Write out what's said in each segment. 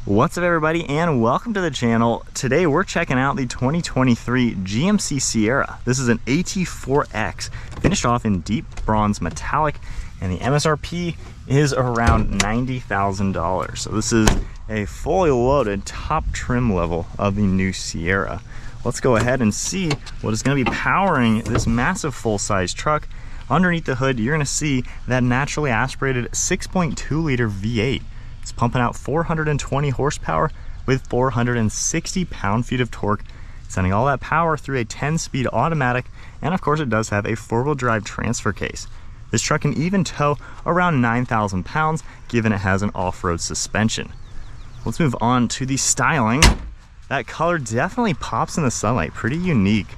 What's up everybody and welcome to the channel. Today we're checking out the 2023 GMC Sierra. This is an AT4X finished off in deep bronze metallic and the MSRP is around $90,000. So this is a fully loaded top trim level of the new Sierra. Let's go ahead and see what is going to be powering this massive full-size truck. Underneath the hood you're going to see that naturally aspirated 6.2 liter V8. It's pumping out 420 horsepower with 460 pound-feet of torque, sending all that power through a 10-speed automatic, and of course it does have a four-wheel drive transfer case. This truck can even tow around 9,000 pounds, given it has an off-road suspension. Let's move on to the styling. That color definitely pops in the sunlight, pretty unique.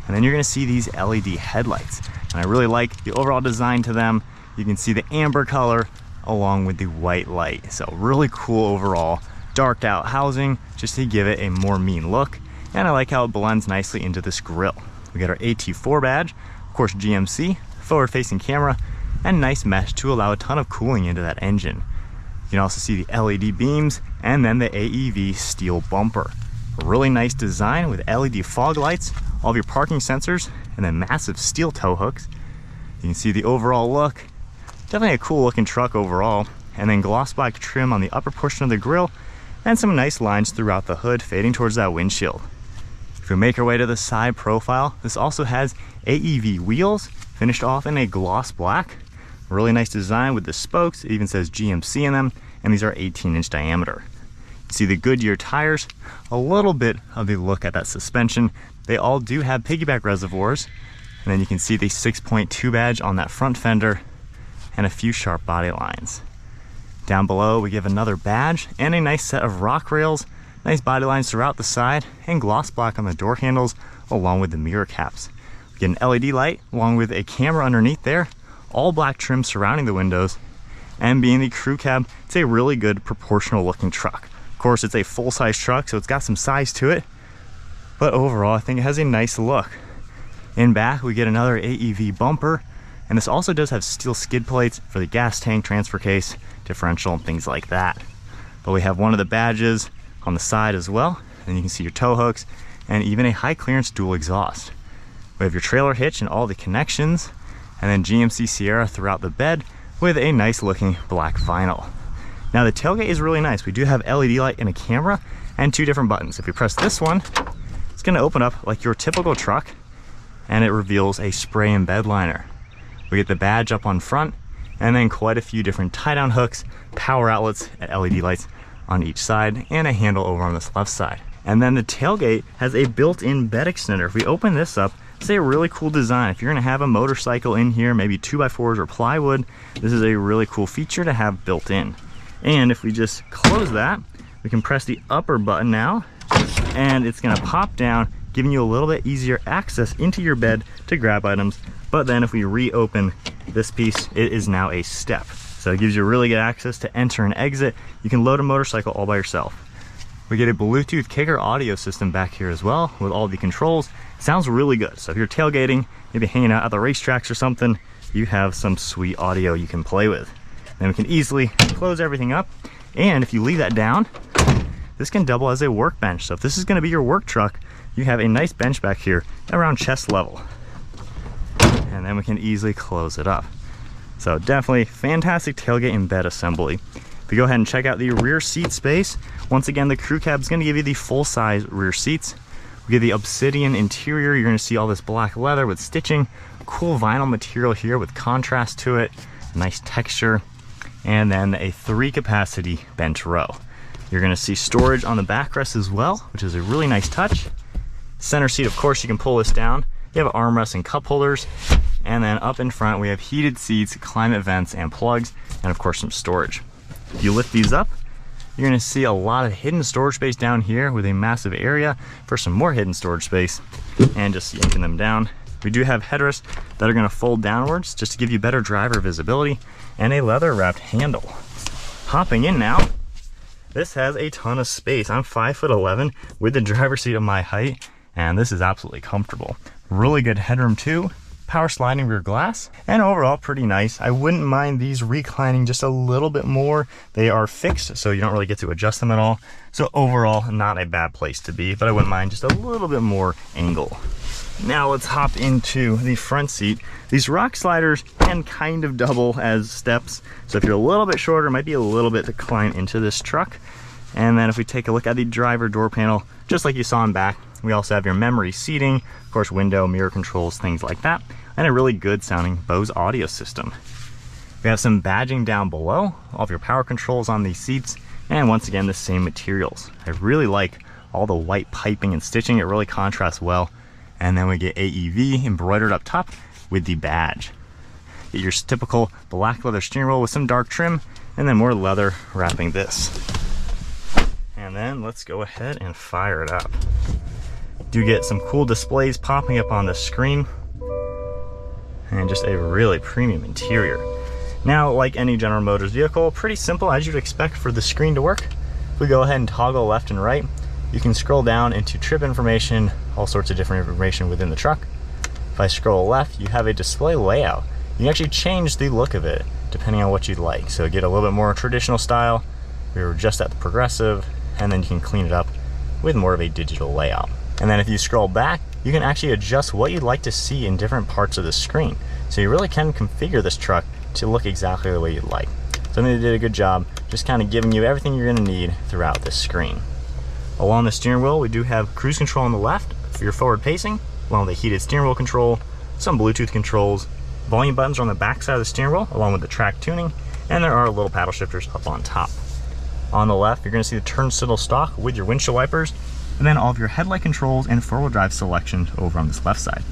And then you're gonna see these LED headlights. And I really like the overall design to them. You can see the amber color along with the white light. So really cool overall. Darked out housing just to give it a more mean look. And I like how it blends nicely into this grille. We got our AT4 badge, of course GMC, forward facing camera, and nice mesh to allow a ton of cooling into that engine. You can also see the LED beams and then the AEV steel bumper. A really nice design with LED fog lights, all of your parking sensors, and then massive steel tow hooks. You can see the overall look. Definitely a cool looking truck overall, and then gloss black trim on the upper portion of the grille and some nice lines throughout the hood fading towards that windshield. If we make our way to the side profile, this also has AEV wheels finished off in a gloss black. Really nice design with the spokes. It even says GMC in them, and these are 18-inch diameter. You see the Goodyear tires, a little bit of the look at that suspension. They all do have piggyback reservoirs, and then you can see the 6.2 badge on that front fender and a few sharp body lines. Down below we give another badge and a nice set of rock rails, nice body lines throughout the side, and gloss black on the door handles along with the mirror caps. We get an LED light along with a camera underneath there, all black trim surrounding the windows, and being the crew cab, it's a really good proportional looking truck. Of course it's a full-size truck, so it's got some size to it, but overall I think it has a nice look. In back we get another AEV bumper, and this also does have steel skid plates for the gas tank, transfer case, differential, and things like that. But we have one of the badges on the side as well, and you can see your tow hooks and even a high clearance dual exhaust. We have your trailer hitch and all the connections, and then GMC Sierra throughout the bed with a nice looking black vinyl. Now the tailgate is really nice. We do have LED light and a camera and two different buttons. If you press this one, it's gonna open up like your typical truck, and it reveals a spray and bed liner. We get the badge up on front, and then quite a few different tie-down hooks, power outlets, and LED lights on each side, and a handle over on this left side. And then the tailgate has a built-in bed extender. If we open this up, it's a really cool design. If you're gonna have a motorcycle in here, maybe 2x4s or plywood, this is a really cool feature to have built in. And if we just close that, we can press the upper button now, and it's gonna pop down, giving you a little bit easier access into your bed to grab items. But then if we reopen this piece, it is now a step. So it gives you really good access to enter and exit. You can load a motorcycle all by yourself. We get a Bluetooth kicker audio system back here as well with all the controls. Sounds really good. So if you're tailgating, maybe hanging out at the racetracks or something, you have some sweet audio you can play with. Then we can easily close everything up. And if you leave that down, this can double as a workbench. So if this is gonna be your work truck, you have a nice bench back here around chest level. And then we can easily close it up. So definitely fantastic tailgate and bed assembly. If we go ahead and check out the rear seat space, once again the crew cab is going to give you the full-size rear seats. We get the obsidian interior. You're going to see all this black leather with stitching, cool vinyl material here with contrast to it, nice texture, and then a 3-capacity bench row. You're going to see storage on the backrest as well, which is a really nice touch. Center seat, of course, you can pull this down. You have armrests and cup holders, and then up in front we have heated seats, climate vents, and plugs, and of course some storage. If you lift these up, you're going to see a lot of hidden storage space down here with a massive area for some more hidden storage space, and just yanking them down. We do have headrests that are going to fold downwards just to give you better driver visibility, and a leather wrapped handle. Hopping in now, this has a ton of space. I'm 5'11" with the driver's seat of my height, and this is absolutely comfortable. Really good headroom too. power sliding rear glass, and overall pretty nice. I wouldn't mind these reclining just a little bit more. They are fixed, so you don't really get to adjust them at all. So overall, not a bad place to be, but I wouldn't mind just a little bit more angle. Now let's hop into the front seat. These rock sliders can kind of double as steps. So if you're a little bit shorter, it might be a little bit to climb into this truck. And then if we take a look at the driver door panel, just like you saw in back, we also have your memory seating, of course window, mirror controls, things like that, and a really good sounding Bose audio system. We have some badging down below, all of your power controls on these seats, and once again the same materials. I really like all the white piping and stitching, it really contrasts well. And then we get AEV embroidered up top with the badge. Get your typical black leather steering wheel with some dark trim, and then more leather wrapping this. And then let's go ahead and fire it up. Do get some cool displays popping up on the screen, and just a really premium interior. Now, like any General Motors vehicle, pretty simple as you'd expect for the screen to work. If we go ahead and toggle left and right, you can scroll down into trip information, all sorts of different information within the truck. If I scroll left, you have a display layout. You can actually change the look of it depending on what you'd like. So get a little bit more traditional style, we were just at the progressive, and then you can clean it up with more of a digital layout. And then if you scroll back, you can actually adjust what you'd like to see in different parts of the screen. So you really can configure this truck to look exactly the way you'd like. So I think they did a good job just kind of giving you everything you're gonna need throughout this screen. Along the steering wheel, we do have cruise control on the left for your forward pacing, along with the heated steering wheel control, some Bluetooth controls, volume buttons are on the back side of the steering wheel, along with the track tuning, and there are little paddle shifters up on top. On the left, you're gonna see the turn signal stalk with your windshield wipers, and then all of your headlight controls and four-wheel drive selection over on this left side.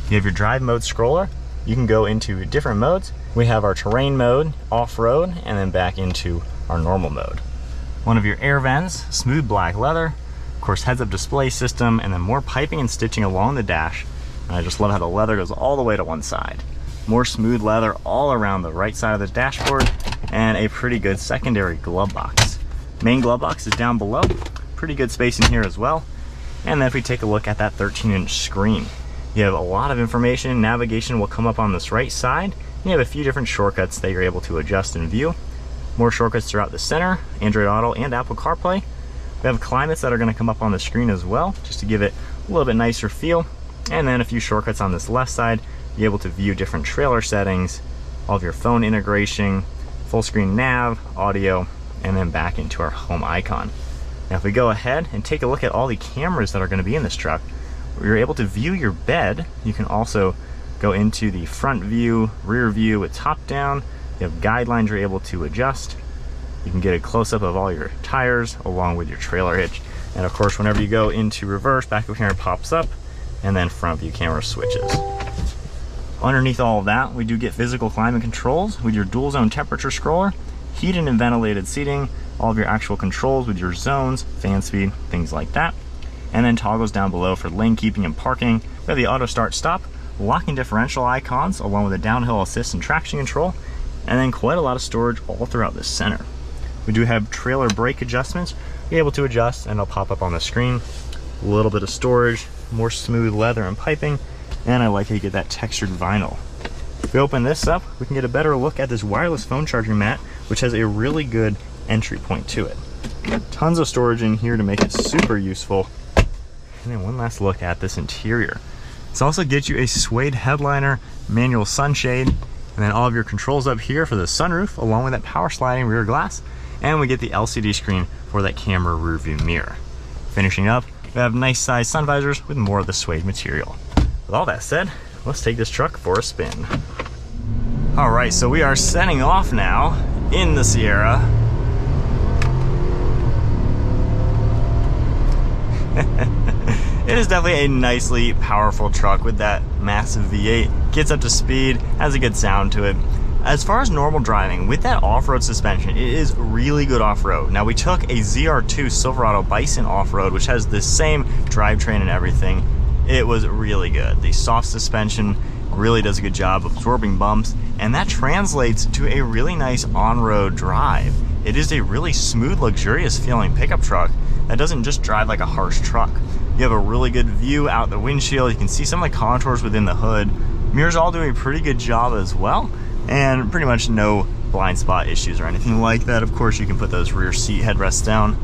You have your drive mode scroller. You can go into different modes. We have our terrain mode, off-road, and then back into our normal mode. One of your air vents, smooth black leather, of course heads-up display system, and then more piping and stitching along the dash. And I just love how the leather goes all the way to one side. More smooth leather all around the right side of the dashboard, and a pretty good secondary glove box. Main glove box is down below, pretty good space in here as well. And then if we take a look at that 13-inch screen, you have a lot of information. Navigation will come up on this right side, and you have a few different shortcuts that you're able to adjust and view. More shortcuts throughout the center, Android Auto and Apple CarPlay. We have climates that are going to come up on the screen as well, just to give it a little bit nicer feel. And then a few shortcuts on this left side, be able to view different trailer settings, all of your phone integration, full screen nav, audio, and then back into our home icon. Now if we go ahead and take a look at all the cameras that are going to be in this truck, you're able to view your bed. You can also go into the front view, rear view with top down. You have guidelines you're able to adjust. You can get a close-up of all your tires along with your trailer hitch. And of course, whenever you go into reverse, backup camera pops up, and then front view camera switches. Underneath all of that, we do get physical climate controls with your dual zone temperature scroller, heated and ventilated seating, all of your actual controls with your zones, fan speed, things like that. And then toggles down below for lane keeping and parking. We have the auto start stop, locking differential icons along with the downhill assist and traction control, and then quite a lot of storage all throughout the center. We do have trailer brake adjustments, be able to adjust, and it'll pop up on the screen. A little bit of storage, more smooth leather and piping, and I like how you get that textured vinyl. If we open this up, we can get a better look at this wireless phone charging mat, which has a really good entry point to it. Tons of storage in here to make it super useful. And then one last look at this interior. This also gets you a suede headliner, manual sunshade, and then all of your controls up here for the sunroof, along with that power sliding rear glass. And we get the LCD screen for that camera rear view mirror. Finishing up, we have nice size sun visors with more of the suede material. With all that said, let's take this truck for a spin. All right, so we are setting off now in the Sierra. It is definitely a nicely powerful truck with that massive V8. Gets up to speed, has a good sound to it. As far as normal driving, with that off-road suspension, it is really good off-road. Now we took a ZR2 Silverado Bison off-road, which has the same drivetrain and everything. It was really good. The soft suspension really does a good job absorbing bumps, and that translates to a really nice on-road drive. It is a really smooth, luxurious feeling pickup truck that doesn't just drive like a harsh truck. You have a really good view out the windshield. You can see some of the contours within the hood. Mirrors all do a pretty good job as well, and pretty much no blind spot issues or anything like that. Of course, you can put those rear seat headrests down.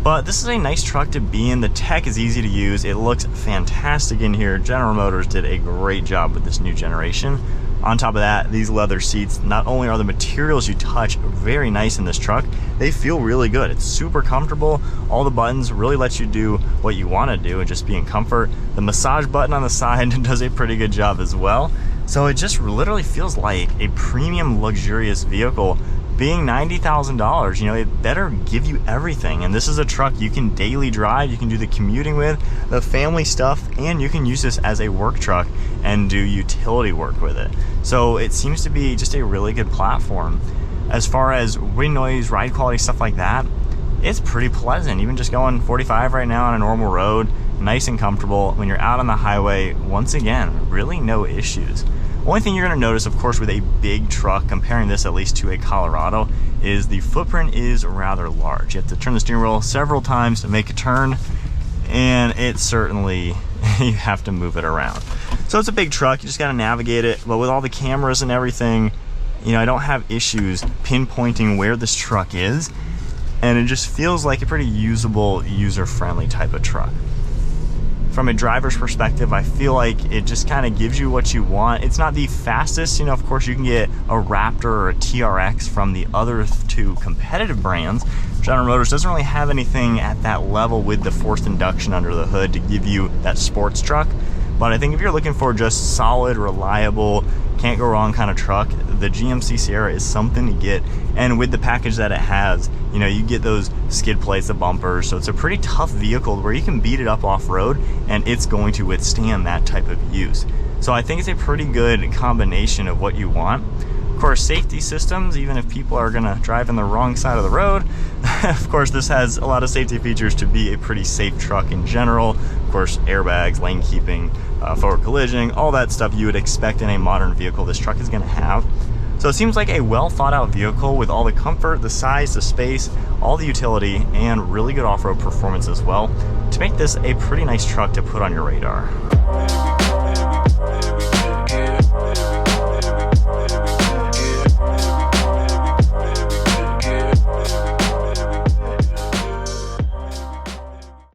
But this is a nice truck to be in. The tech is easy to use. It looks fantastic in here. General Motors did a great job with this new generation. On top of that, these leather seats, not only are the materials you touch very nice in this truck, they feel really good. It's super comfortable. All the buttons really let you do what you want to do and just be in comfort. The massage button on the side does a pretty good job as well. So it just literally feels like a premium luxurious vehicle. Being $90,000, you know, it better give you everything. And this is a truck you can daily drive, you can do the commuting with, the family stuff, and you can use this as a work truck and do utility work with it. So it seems to be just a really good platform. As far as wind noise, ride quality, stuff like that, it's pretty pleasant. Even just going 45 right now on a normal road, nice and comfortable. When you're out on the highway, once again, really no issues. Only thing you're going to notice, of course, with a big truck, comparing this at least to a Colorado, is the footprint is rather large. You have to turn the steering wheel several times to make a turn, and it certainly, you have to move it around. So it's a big truck, you just got to navigate it, but with all the cameras and everything, you know, I don't have issues pinpointing where this truck is, and it just feels like a pretty usable, user-friendly type of truck. From a driver's perspective, I feel like it just kind of gives you what you want. It's not the fastest, you know, of course you can get a Raptor or a TRX from the other two competitive brands. General Motors doesn't really have anything at that level with the forced induction under the hood to give you that sports truck. But I think if you're looking for just solid, reliable, can't go wrong kind of truck, the GMC Sierra is something to get. And with the package that it has, you know, you get those skid plates, the bumpers, so it's a pretty tough vehicle where you can beat it up off-road and it's going to withstand that type of use. So I think it's a pretty good combination of what you want. Of course, safety systems, even if people are gonna drive in the wrong side of the road, of course this has a lot of safety features to be a pretty safe truck in general. Of course, airbags, lane keeping, forward collision, all that stuff you would expect in a modern vehicle this truck is gonna have. So it seems like a well thought out vehicle with all the comfort, the size, the space, all the utility, and really good off-road performance as well, to make this a pretty nice truck to put on your radar.